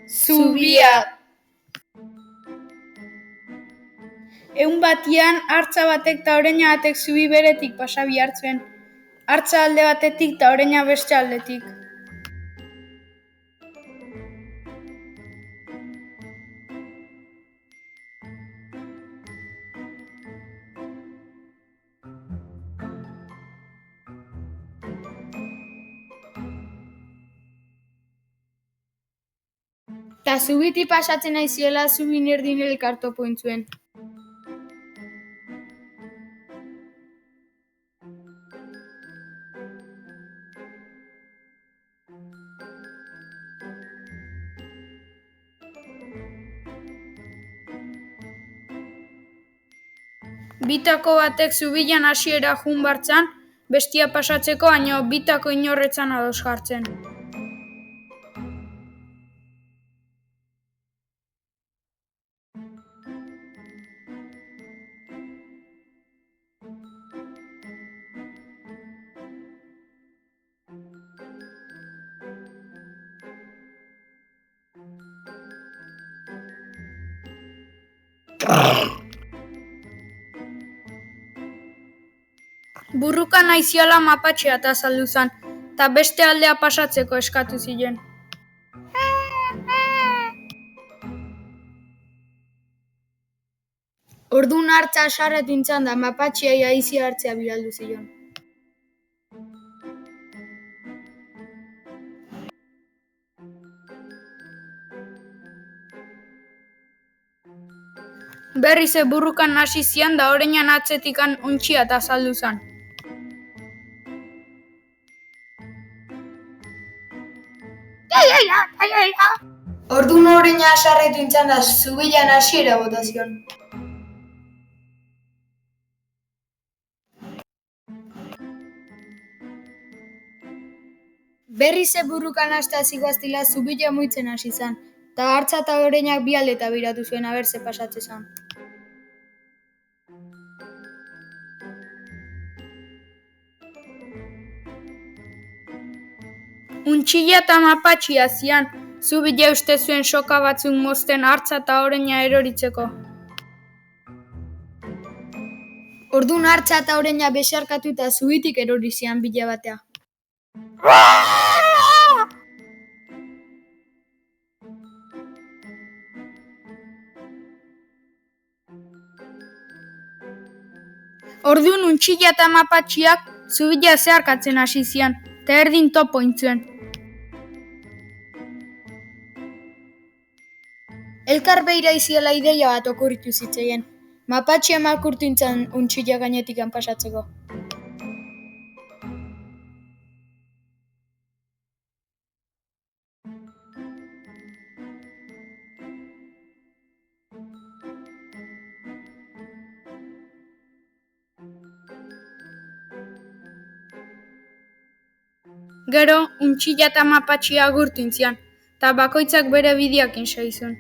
Zubia. Egun batian, hartza batek eta oreina batek zubi beretik pasa behar zuen. Hartza alde batetik eta oreina beste aldetik. Ta zubitik pasatzen aiziela zubin erdin elkar topo egin zuen. Bitako batek zubian hasiera joan bartzan, bestia pasatzeko, baina bitako inorretzan ados jartzen. Burrukan aiziala mapatxea eta azaldu zen, eta beste aldea pasatzeko eskatu ziren. Orduan hartza haserretu izan da mapatxeari aizia hartzea bidaldu zion. Berriz burrukan hasi zian da oreinan atzetikan untxia eta azaldu zen. Orduan oreina haserretu izan da zubian hasiera bota zion. Berriz burrukan hastea zigaztila zubila muitzen hasi zen, eta hartza eta oreinak bi aldeta biratu zuen aber ze pasatze zen. Untxila eta mapatxia zian, zubila uste zuen soka batzuk mozten hartza eta oreina eroritzeko. Orduan hartza eta oreina besarkatu eta zubitik erori zian bila batea. Orduan untxila eta mapatxiak zubila zeharkatzen hasi zian, eta erdin topo egin zuen. Elkar begira aiziela ideia bat okurritu zitzaien. Mapatxia makurtu izan untxila gainetik pasatzeko. Gero, untxila eta mapatxia agurtu zian, eta bakoitzak bere bideakin segizun.